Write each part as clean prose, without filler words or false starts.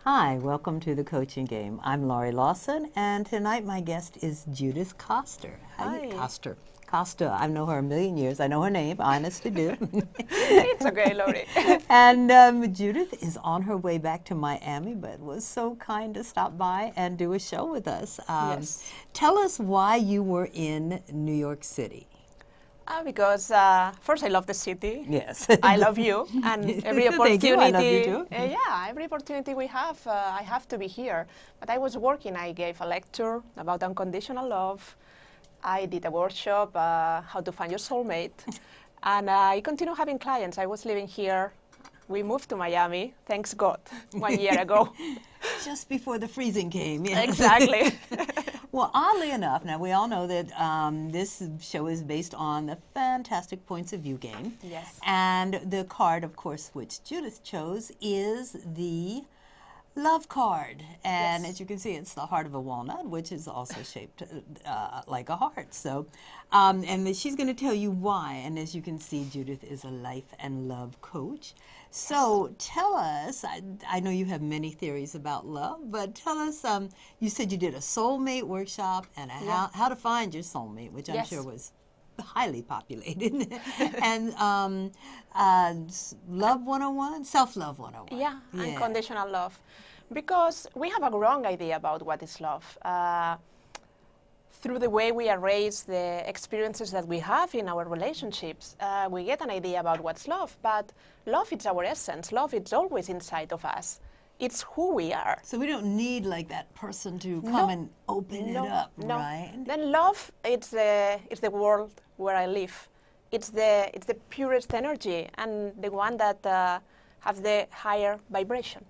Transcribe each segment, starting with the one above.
Hi, welcome to the Coaching Game. I'm Laurie Lawson, and tonight my guest is Judith Costa. Hi. Costa. I know her a million years. I know her name, honestly do. It's okay, Laurie. And Judith is on her way back to Miami, but was so kind to stop by and do a show with us. Yes. Tell us why you were in New York City. Because first, I love the city. Yes. I love you, and every opportunity. Thank you. I love you too. Yeah, every opportunity we have, I have to be here. But I was working. I gave a lecture about unconditional love. I did a workshop, how to find your soulmate, and I continue having clients. I was living here. We moved to Miami, thanks God, 1 year ago. Just before the freezing came. Yes. Exactly. Well, oddly enough, now we all know that this show is based on the fantastic points of view game. Yes. And the card, of course, which Judith chose is the love card. And Yes. as you can see, it's the heart of a walnut, which is also shaped like a heart. So, and she's going to tell you why. And as you can see, Judith is a life and love coach. So tell us, I know you have many theories about love, but tell us, you said you did a soulmate workshop and how to find your soulmate, which I'm Yes. sure was highly populated. And Love 101, Self-Love 101. Yeah, unconditional love. Because we have a wrong idea about what is love. Through the way we are raised, the experiences that we have in our relationships, we get an idea about what's love. But love is our essence. Love is always inside of us. It's who we are. So we don't need like that person to come and open it up, right? Then love, it's the world where I live. It's the purest energy and the one that has the higher vibration.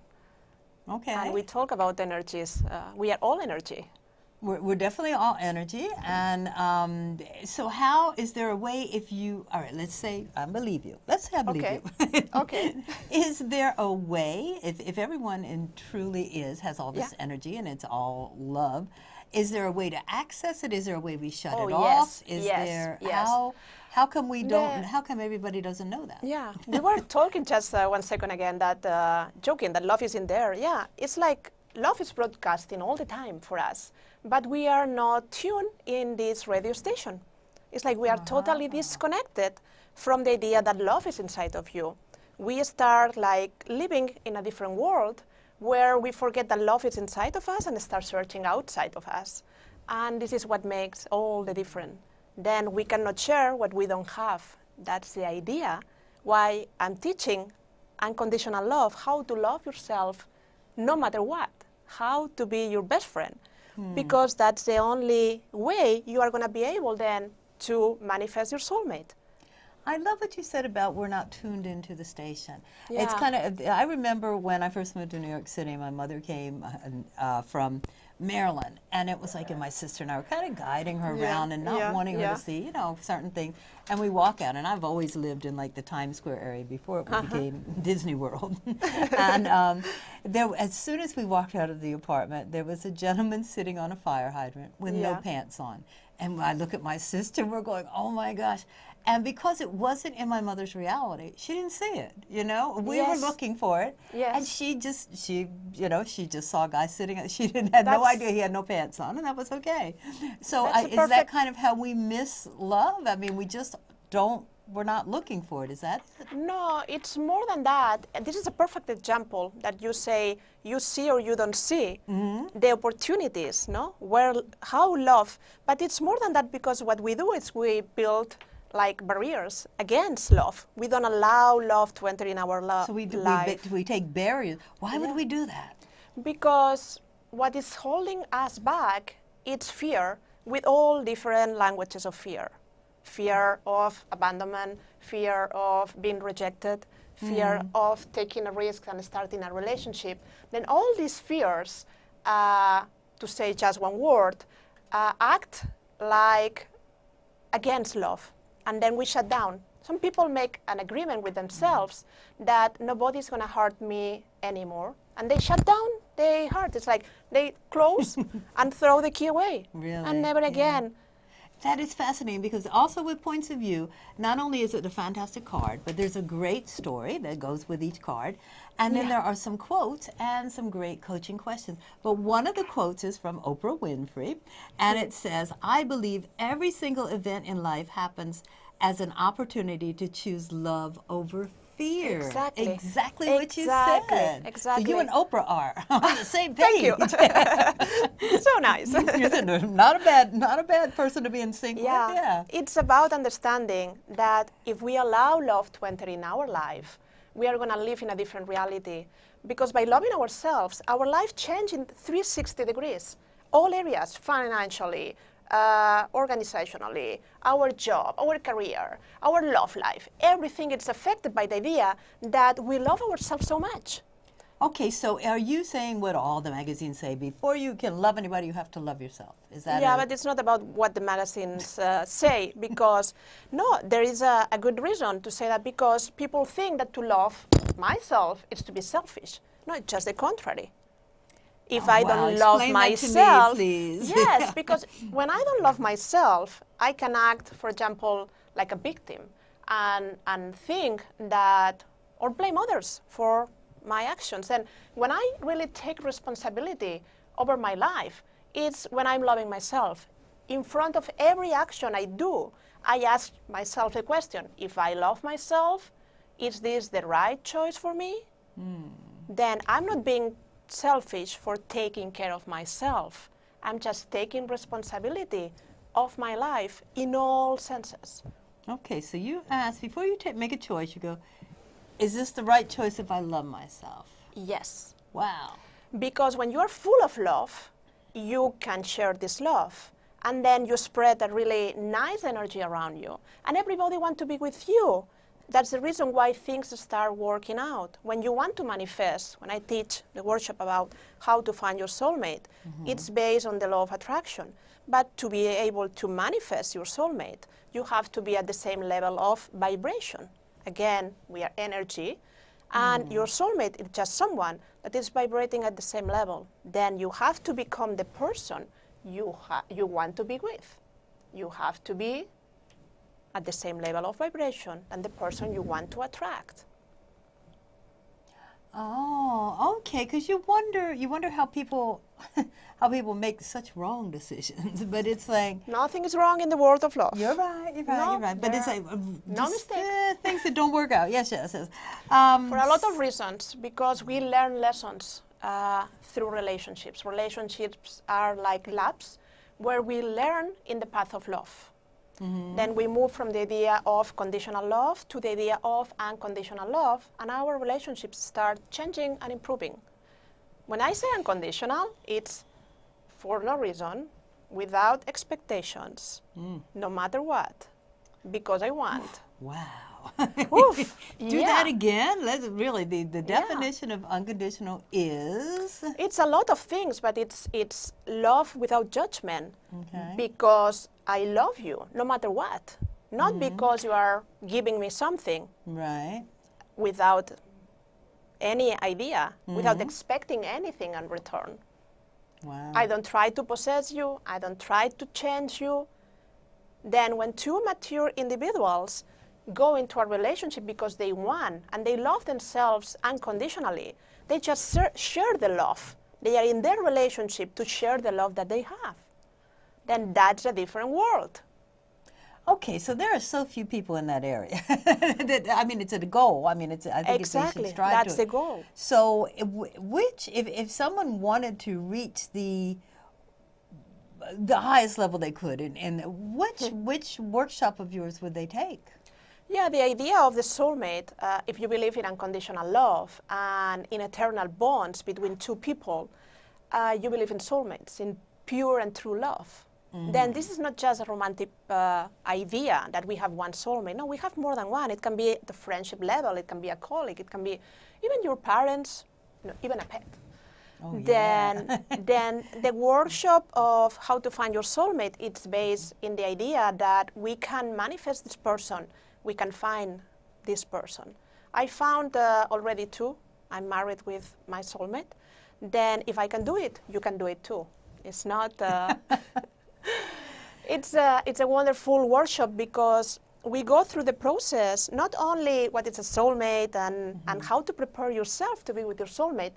Okay. And we talk about energies. We are all energy. We're definitely all energy. And so how, is there a way if you, all right, let's say I believe you. Let's say I believe you. Okay. Is there a way, if everyone truly has all this energy and it's all love, is there a way to access it? Is there a way we shut it off? Is there, how come we don't, how come everybody doesn't know that? Yeah, we were talking just 1 second again that, joking that love is in there. Yeah, it's like love is broadcasting all the time for us, but we are not tuned in this radio station. It's like we are totally disconnected from the idea that love is inside of you. We start like living in a different world where we forget that love is inside of us and start searching outside of us. And this is what makes all the difference. Then we cannot share what we don't have. That's the idea why I'm teaching unconditional love, how to love yourself no matter what, how to be your best friend, because that's the only way you are going to be able then to manifest your soulmate. I love what you said about we're not tuned into the station. Yeah. It's kind of, I remember when I first moved to New York City, my mother came from Maryland, and it was like, and my sister and I were kind of guiding her around and not wanting her to see, you know, certain things. And we walk out, and I've always lived in like the Times Square area before it became Disney World. And there, as soon as we walked out of the apartment, there was a gentleman sitting on a fire hydrant with no pants on. And I look at my sister, we're going, oh my gosh. And because it wasn't in my mother's reality, she didn't see it, you know? We were looking for it. And she just saw a guy sitting, she had no idea he had no pants on, and that was okay. So is that kind of how we miss love? I mean, we just we're not looking for it, is that it? No, it's more than that. This is a perfect example that you say you see or you don't see the opportunities, no? How love, but it's more than that because what we do is we build like barriers against love. We don't allow love to enter in our life. So we take barriers. Why would we do that? Because what is holding us back is fear with all different languages of fear. Fear of abandonment, fear of being rejected, fear of taking a risk and starting a relationship. Then all these fears, to say just one word, act like against love. And then we shut down. Some people make an agreement with themselves that nobody's going to hurt me anymore. And they shut down their heart. It's like they close and throw the key away. Really? And never again. That is fascinating because also with points of view, not only is it a fantastic card, but there's a great story that goes with each card. And then there are some quotes and some great coaching questions. But one of the quotes is from Oprah Winfrey, and it says, "I believe every single event in life happens as an opportunity to choose love over fear." Exactly. Exactly what you said. Exactly. So you and Oprah are on the same page. Thank you. So nice. Not a bad person to be in sync with. Yeah. It's about understanding that if we allow love to enter in our life, we are going to live in a different reality. Because by loving ourselves, our life changes in 360 degrees. All areas, financially, organizationally, our job, our career, our love life, everything is affected by the idea that we love ourselves so much. Okay, so are you saying what all the magazines say? Before you can love anybody, you have to love yourself. Is that Yeah, but it's not about what the magazines say, because no, there is a good reason to say that, because people think that to love myself is to be selfish. No, it's just the contrary. If I don't love myself, to me, please. Yes, because when I don't love myself, I can act, for example, like a victim and think that, or blame others for my actions. And when I really take responsibility over my life, it's when I'm loving myself. In front of every action I do, I ask myself a question. If I love myself, is this the right choice for me? Then I'm not being selfish for taking care of myself. I'm just taking responsibility of my life in all senses. Okay, so you ask, before you make a choice, you go, is this the right choice if I love myself? Yes. Wow. Because when you're full of love, you can share this love. And then you spread a really nice energy around you. And everybody wants to be with you. That's the reason why things start working out. When you want to manifest, when I teach the workshop about how to find your soulmate, it's based on the law of attraction. But to be able to manifest your soulmate, you have to be at the same level of vibration. Again, we are energy, and your soulmate is just someone that is vibrating at the same level. Then you have to become the person you want to be with. You have to be at the same level of vibration than the person you want to attract. Oh, okay. Because you wonder how people make such wrong decisions. But it's like nothing is wrong in the world of love. You're right. But it's like no mistake. Things that don't work out. Yes. For a lot of reasons, because we learn lessons through relationships. Relationships are like labs where we learn in the path of love. Then we move from the idea of conditional love to the idea of unconditional love, and our relationships start changing and improving. When I say unconditional, it's for no reason, without expectations, no matter what, because I want. Wow. Oof, Do that again. Let's really the definition of unconditional is. It's a lot of things, but it's love without judgment. Okay. Because I love you, no matter what. Not because you are giving me something. Right. Without any idea, without expecting anything in return. Wow. I don't try to possess you. I don't try to change you. Then when two mature individuals go into a relationship because they want and they love themselves unconditionally, they just share the love. They are in their relationship to share the love that they have. Then that's a different world. Okay, so there are so few people in that area. It's a goal. I think exactly. They should strive That's to it. the goal. So, if someone wanted to reach the highest level they could, and which workshop of yours would they take? Yeah, the idea of the soulmate, if you believe in unconditional love and in eternal bonds between two people, you believe in soulmates, in pure and true love. Then this is not just a romantic idea that we have one soulmate. No, we have more than one. It can be at the friendship level. It can be a colleague. It can be even your parents, even a pet. Oh, Then the workshop of how to find your soulmate, it's based in the idea that we can manifest this person. We can find this person. I found already two. I'm married with my soulmate. Then if I can do it, you can do it too. It's not It's a wonderful workshop because we go through the process, not only what is a soulmate and how to prepare yourself to be with your soulmate.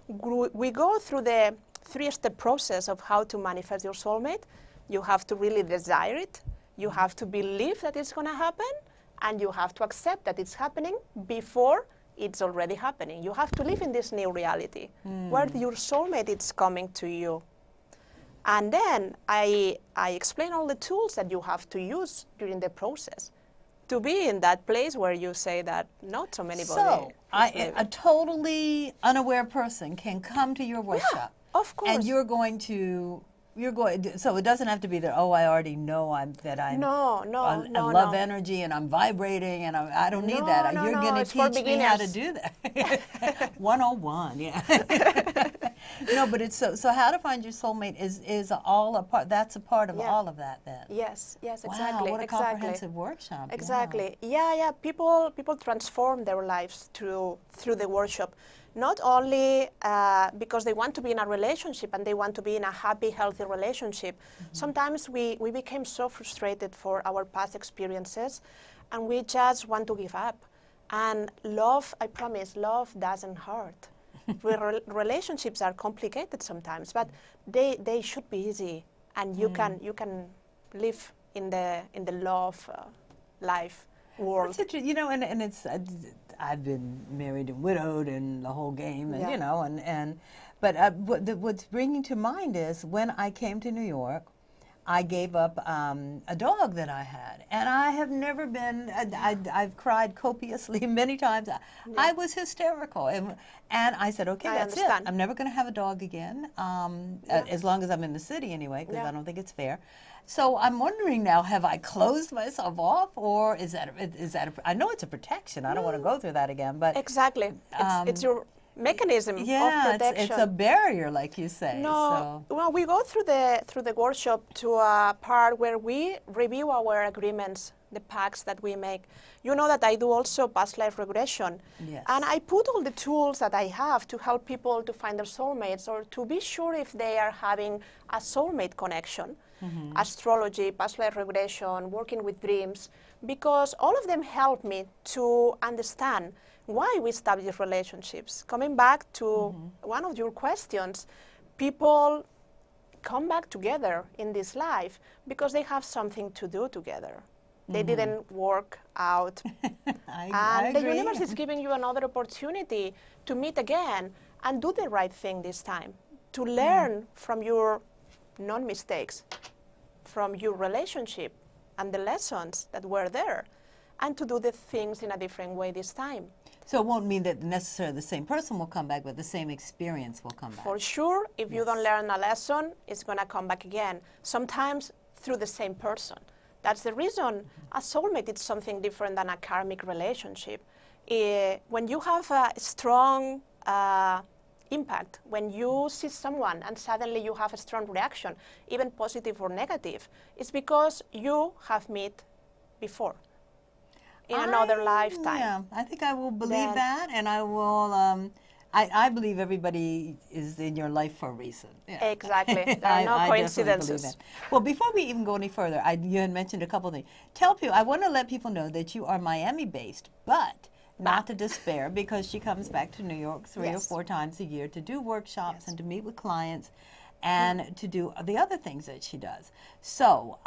We go through the 3-step process of how to manifest your soulmate. You have to really desire it. You have to believe that it's going to happen. And you have to accept that it's happening before it's already happening. You have to live in this new reality where your soulmate is coming to you. And then I explain all the tools that you have to use during the process to be in that place where you say that not so many So, a totally unaware person can come to your workshop. Yeah, of course. And you're going, so it doesn't have to be that, oh, I already know I love energy and I'm vibrating and I don't need that. You're going to teach me how to do that. 101, yeah. No, but it's so how to find your soulmate is all a part, that's a part of all of that then. Yes, exactly. Wow, what a comprehensive workshop. Exactly. Yeah, people transform their lives through the workshop. Not only because they want to be in a relationship and they want to be in a happy, healthy relationship. Sometimes we became so frustrated for our past experiences and we just want to give up. And love, I promise, love doesn't hurt. Relationships are complicated sometimes, but they should be easy, and you can live in the love life world. You know, and it's I've been married and widowed and the whole game, and you know, but what's bringing to mind is when I came to New York, I gave up a dog that I had, and I have never been. I've cried copiously many times. I was hysterical, and I said, "Okay, that's it. I'm never going to have a dog again, as long as I'm in the city anyway, because I don't think it's fair." So I'm wondering now: have I closed myself off, or is that I know it's a protection. I don't want to go through that again, but exactly, it's your mechanism of protection. It's a barrier, like you say. No, well, we go through the workshop to a part where we review our agreements, the pacts that we make. You know that I do also past life regression, and I put all the tools that I have to help people to find their soulmates or to be sure if they are having a soulmate connection. Astrology, past life regression, working with dreams, because all of them help me to understand why we establish relationships. Coming back to one of your questions, people come back together in this life because they have something to do together. They didn't work out. And the universe is giving you another opportunity to meet again and do the right thing this time, to learn from your non-mistakes, from your relationship and the lessons that were there, and to do the things in a different way this time. So it won't mean that necessarily the same person will come back, but the same experience will come back. For sure, if you don't learn a lesson, it's going to come back again, sometimes through the same person. That's the reason a soulmate is something different than a karmic relationship. When you have a strong impact, when you see someone and suddenly you have a strong reaction, even positive or negative, it's because you have met before. In another lifetime. Yeah, I think I will believe that, and I will. I believe everybody is in your life for a reason. Yeah. Exactly. There are no coincidences. Well, before we even go any further, you had mentioned a couple of things. Tell people. I want to let people know that you are Miami-based, but not to despair, because she comes back to New York 3 or 4 times a year to do workshops and to meet with clients, and to do the other things that she does. So,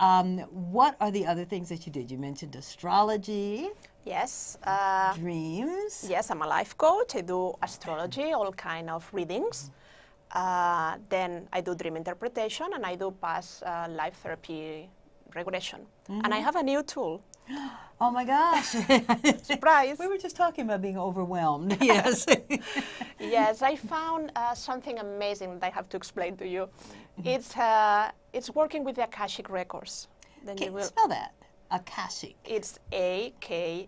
what are the other things that you did? You mentioned astrology. Yes. Dreams. Yes, I'm a life coach. I do astrology, all kind of readings. Then I do dream interpretation, and I do past life therapy regression. And I have a new tool. Oh my gosh. Surprise. We were just talking about being overwhelmed. Yes. Yes, I found something amazing that I have to explain to you. It's working with the Akashic records. Then you will spell that. Akashic. It's A-K-A-S-H-I-C.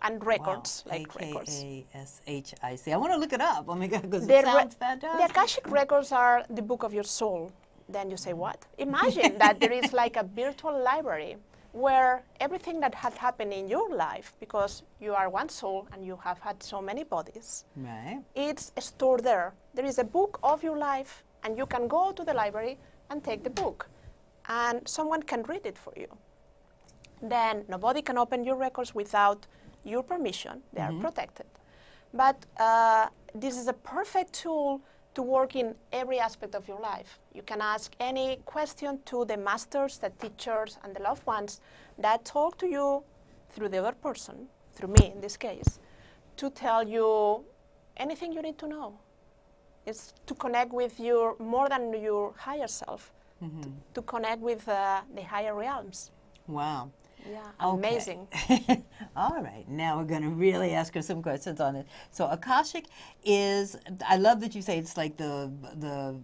And records, like records. A-K-A-S-H-I-C. I want to look it up. Oh my God, because it sounds fantastic. The Akashic records are the book of your soul. Then you say, what? Imagine that there is like a virtual library where everything that had happened in your life, because you are one soul and you have had so many bodies, it's stored there. There is a book of your life and you can go to the library and take the book, and someone can read it for you. Then nobody can open your records without your permission. They are protected. But this is a perfect tool to work in every aspect of your life. You can ask any question to the masters, the teachers, and the loved ones that talk to you through the other person, through me in this case, to tell you anything you need to know. It's to connect with your, more than your higher self, to connect with the higher realms. Wow. Yeah, okay. Amazing. All right, now we're going to really ask her some questions on it. So Akashic is, I love that you say it's like the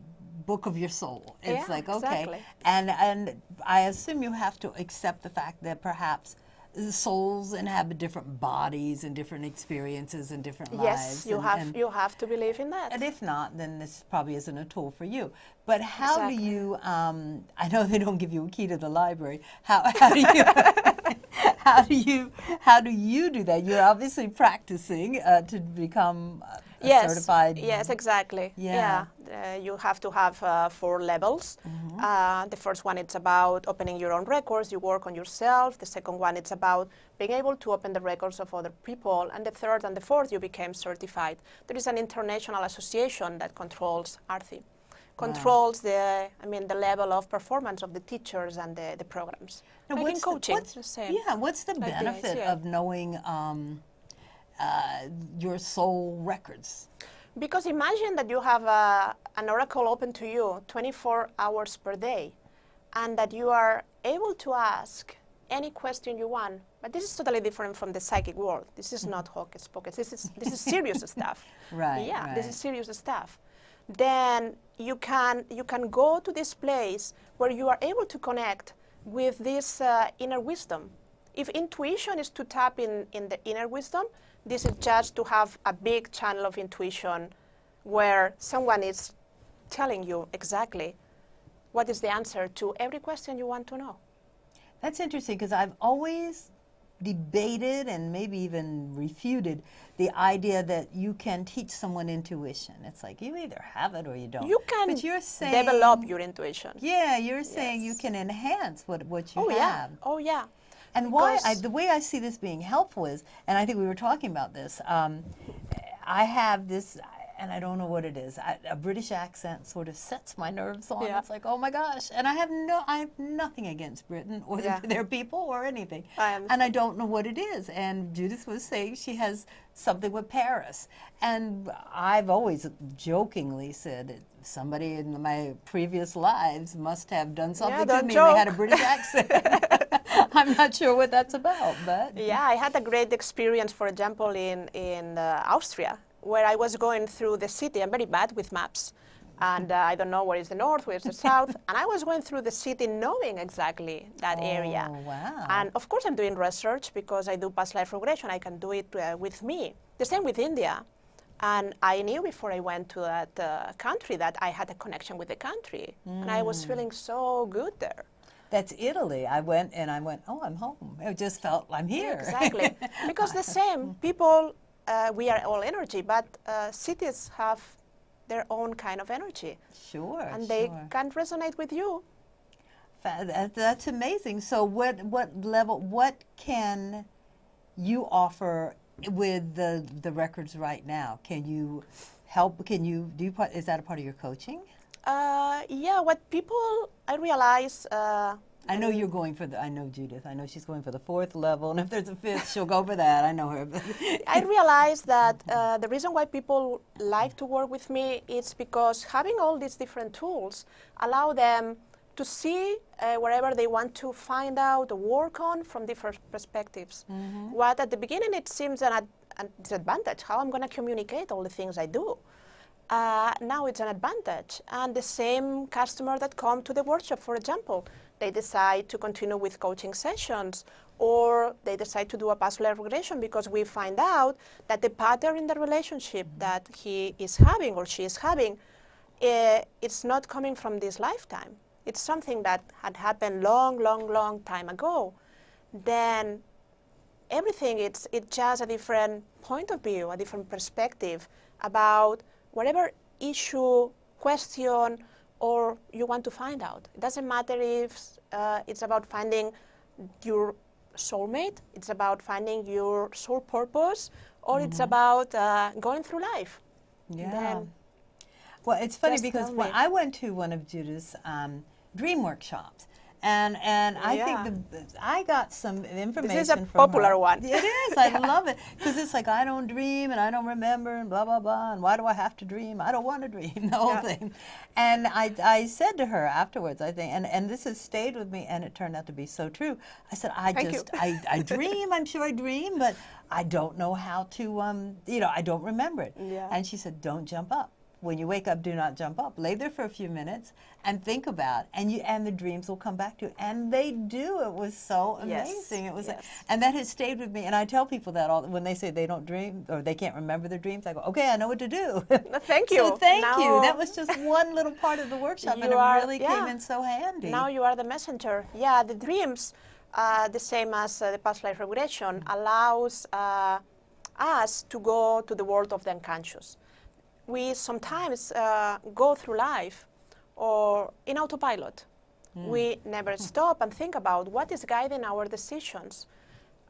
book of your soul. It's like, okay. Exactly. And I assume you have to accept the fact that perhaps the souls inhabit different bodies and different experiences and different lives. Yes, you have to believe in that. And if not, then this probably isn't a tool for you. But how do you, I know they don't give you a key to the library, how do you, how do you do that? You're obviously practicing to become a certified. Yes, exactly. Yeah. You have to have 4 levels. The first one, it's about opening your own records. You work on yourself. The second one, it's about being able to open the records of other people. And the third and the fourth, you became certified. There is an international association that controls ARTHI, controls the level of performance of the teachers and the programs. Now, like in coaching, what's the same. Yeah, what's the benefit of knowing your soul records? Because imagine that you have an oracle open to you 24 hours per day, and that you are able to ask any question you want. But this is totally different from the psychic world. This is not hocus pocus. This is serious stuff. Right. Yeah, right. This is serious stuff. Then you can go to this place where you are able to connect with this inner wisdom. If intuition is to tap in the inner wisdom, this is just to have a big channel of intuition where someone is telling you exactly what is the answer to every question you want to know. That's interesting, because I've always debated and maybe even refuted the idea that you can teach someone intuition. It's like you either have it or you don't. You can but you're saying, develop your intuition. Yeah, you're saying you can enhance what you have. Oh, yeah. And the way I see this being helpful is, and I think we were talking about this, I have this, and I don't know what it is, a British accent sort of sets my nerves on. Yeah. It's like, oh my gosh. And I have nothing against Britain or their people or anything. And I don't know what it is. And Judith was saying she has something with Paris. And I've always jokingly said somebody in my previous lives must have done something to me. Joke. They had a British accent. I'm not sure what that's about, but yeah, I had a great experience, for example, in Austria, where I was going through the city. I'm very bad with maps, and I don't know where is the north, where is the south, and I was going through the city knowing exactly that area. Wow. And of course I'm doing research because I do past life regression. I can do it with me. The same with India. And I knew before I went to that country that I had a connection with the country, and I was feeling so good there. That's Italy. I went, oh, I'm home. It just felt, I'm here. Exactly. Because the same, people, we are all energy, but cities have their own kind of energy. Sure. And they can't resonate with you. That's amazing. So what level, what can you offer with the records right now? Can you help, is that a part of your coaching? Yeah, what people, I realize... I know you're going for I know Judith, I know she's going for the 4th level, and if there's a 5th, she'll go for that, I know her. I realize that the reason why people like to work with me is because having all these different tools allow them to see wherever they want to find out or work on from different perspectives. What at the beginning it seems a disadvantage, how I'm going to communicate all the things I do. Now it's an advantage. And the same customer that come to the workshop, for example, they decide to continue with coaching sessions, or they decide to do a past life regression because we find out that the pattern in the relationship that he is having or she is having, it's not coming from this lifetime. It's something that had happened long time ago. Then everything, it's just a different point of view, a different perspective about whatever issue question, or you want to find out. It doesn't matter if it's about finding your soulmate, it's about finding your soul purpose, or it's about going through life. Yeah. Then well, it's funny because when I went to one of Judith's dream workshops, and I think I got some information. This is a from popular her. one. It is. I love it because it's like I don't dream and I don't remember and blah blah blah and why do I have to dream? I don't want to dream. The whole thing. And I said to her afterwards, I think, and this has stayed with me, and it turned out to be so true. I said I dream. I'm sure I dream, but I don't know how to. I don't remember it. Yeah. And she said, don't jump up. When you wake up, do not jump up. Lay there for a few minutes and think about it, and the dreams will come back to you. And they do. It was so amazing. It was, and that has stayed with me. And I tell people that when they say they don't dream or they can't remember their dreams, I go, okay, I know what to do. Thank you. So thank you. That was just one little part of the workshop, and it really came in so handy. Now you are the messenger. Yeah, the dreams, the same as the past life regression, allows us to go to the world of the unconscious. We sometimes go through life or in autopilot. We never stop and think about what is guiding our decisions.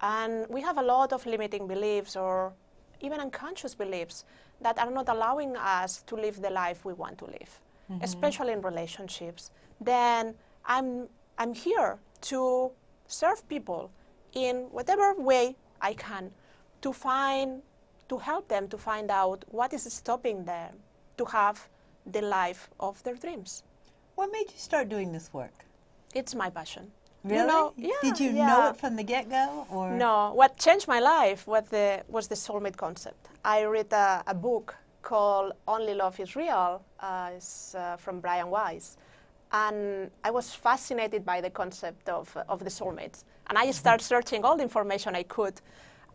And we have a lot of limiting beliefs or even unconscious beliefs that are not allowing us to live the life we want to live, especially in relationships. Then I'm here to serve people in whatever way I can to help them to find out what is stopping them to have the life of their dreams. What made you start doing this work? It's my passion. Really? Did you know it from the get-go? Or? No. What changed my life was the soulmate concept. I read a book called Only Love is Real. It's from Brian Weiss. And I was fascinated by the concept of the soulmates. And I started searching all the information I could.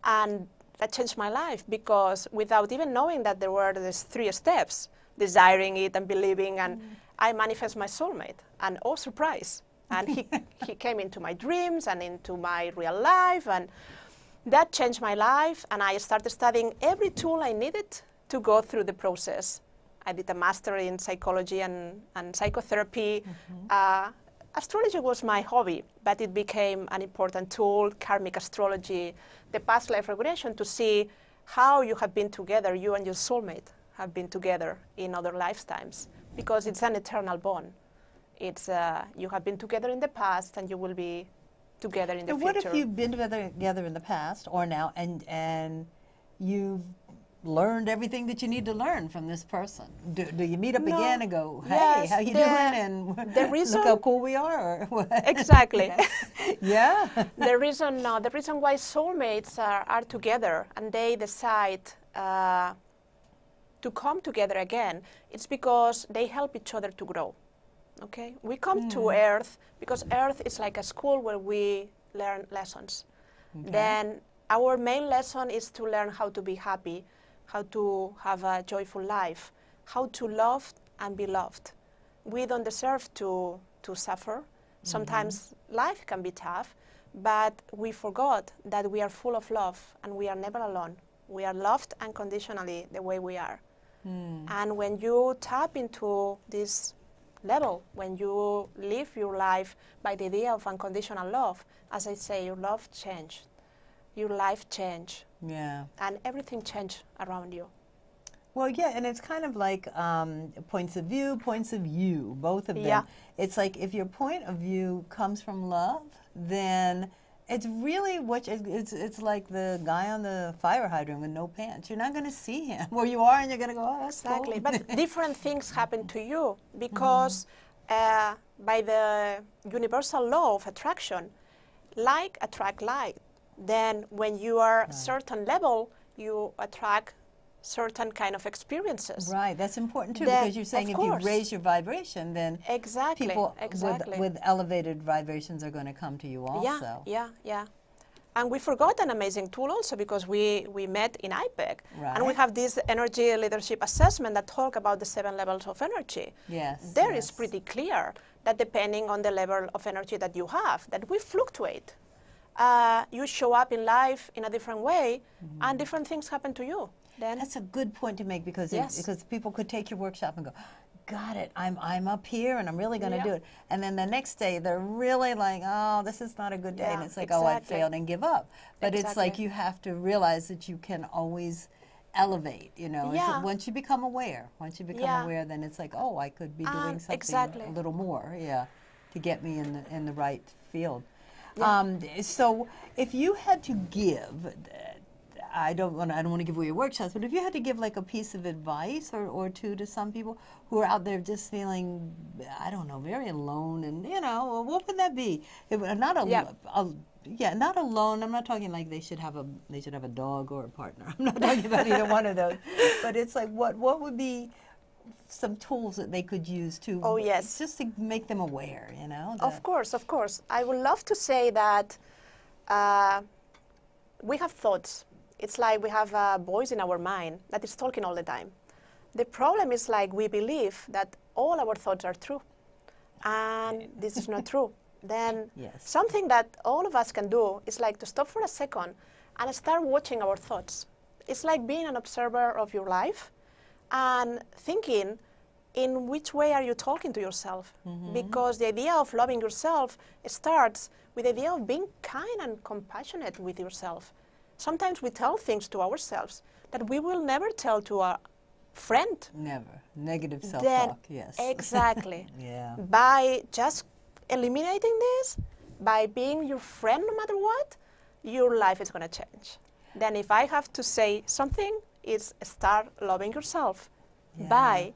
And that changed my life because without even knowing that there were these 3 steps, desiring it and believing, and I manifest my soulmate. And oh, surprise. And he came into my dreams and into my real life. And that changed my life. And I started studying every tool I needed to go through the process. I did a master in psychology and psychotherapy. Astrology was my hobby, but it became an important tool, karmic astrology, the past life regression, to see how you have been together, you and your soulmate have been together in other lifetimes, because it's an eternal bond. It's you have been together in the past, and you will be together in the future. What if you've been together in the past or now, and you've learned everything that you need to learn from this person? Do you meet up again and go, hey, how you doing? And look how cool we are? Or what? Exactly. Yeah. The reason why soulmates are together and they decide to come together again, it's because they help each other to grow. Okay? We come to Earth because Earth is like a school where we learn lessons. Okay. Then our main lesson is to learn how to be happy, how to have a joyful life, how to love and be loved. We don't deserve to suffer. Sometimes life can be tough, but we forgot that we are full of love and we are never alone. We are loved unconditionally the way we are. And when you tap into this level, when you live your life by the idea of unconditional love, as I say, your love changed, your life changed. Yeah. And everything changed around you. Well, yeah, and it's kind of like points of view, points of you, both of them. Yeah. It's like if your point of view comes from love, then it's really it's like the guy on the fire hydrant with no pants. You're not going to see him where you are, and you're going to go, oh, that's exactly. cool. But different things happen to you because by the universal law of attraction, like attract like. Then when you are a certain level, you attract certain kind of experiences. Right, that's important too, because you're saying if you raise your vibration, then people with elevated vibrations are going to come to you also. Yeah. And we forgot an amazing tool also, because we met in IPEC, and we have this energy leadership assessment that talk about the 7 levels of energy. Yes. There is pretty clear that depending on the level of energy that you have, that we fluctuate. You show up in life in a different way, and different things happen to you. Then that's a good point to make, because because people could take your workshop and go, got it. I'm up here and I'm really going to do it. And then the next day they're really like, oh, this is not a good day. And it's like, oh, I failed and give up. But it's like you have to realize that you can always elevate, you know. Once you become aware, then it's like, oh, I could be doing something a little more, to get me in the right field. So if you had to give, I don't want to give away your workshops, but if you had to give like a piece of advice or two to some people who are out there just feeling, I don't know, very alone, and you know, what would that be? Not alone. I'm not talking like they should have a dog or a partner. I'm not talking about either one of those. But it's like what would be some tools that they could use to just to make them aware, you know? Of course. I would love to say that we have thoughts. It's like we have a voice in our mind that is talking all the time. The problem is like we believe that all our thoughts are true, and this is not true. Then something that all of us can do is like to stop for a second and start watching our thoughts. It's like being an observer of your life and thinking in which way are you talking to yourself. Because the idea of loving yourself starts with the idea of being kind and compassionate with yourself. Sometimes we tell things to ourselves that we will never tell to a friend. Never. Negative self-talk, yes. Exactly. By just eliminating this, by being your friend no matter what, your life is going to change. Then if I have to say something, it's start loving yourself by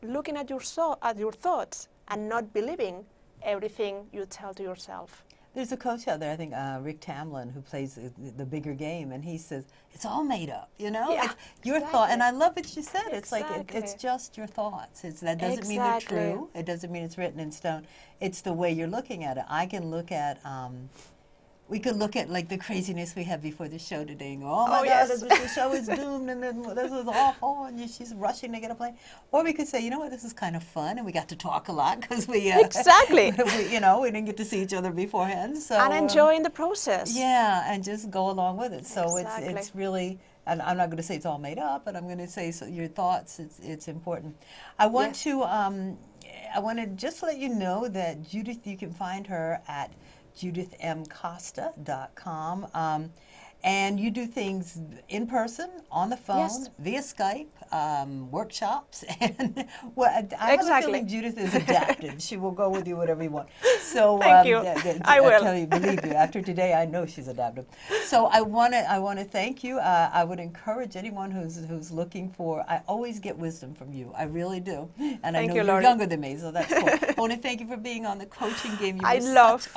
looking at your thoughts and not believing everything you tell to yourself. There's a coach out there, I think, Rick Tamlin, who plays the bigger game, and he says, it's all made up, you know? It's your thought, and I love what you said. It's like, it's just your thoughts. That doesn't mean they're true. It doesn't mean it's written in stone. It's the way you're looking at it. I can look at, we could look at like the craziness we had before the show today and go, oh my God, the show is doomed and then this was awful and she's rushing to get a plane. Or we could say, you know what, this is kind of fun and we got to talk a lot because we, you know, we didn't get to see each other beforehand. So, and enjoying the process. Yeah, and just go along with it. So it's really, and I'm not going to say it's all made up, but I'm going to say your thoughts, it's important. I want to just let you know that Judith, you can find her at judithmcosta.com. And you do things in person, on the phone, via Skype, workshops, and I have a feeling Judith is adaptive. She will go with you whatever you want. So thank you. I will. Tell you, believe you. After today, I know she's adaptive. So I want to thank you. I would encourage anyone who's looking for. I always get wisdom from you. I really do. And I know you're younger than me, so that's cool. I want to thank you for being on the Coaching Game. I love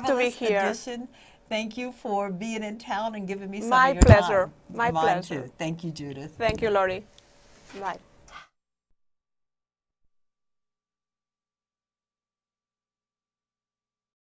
to be here. Addition. Thank you for being in town and giving me some of your time. My pleasure. Too. Thank you, Judith. Thank you, Laurie. Bye.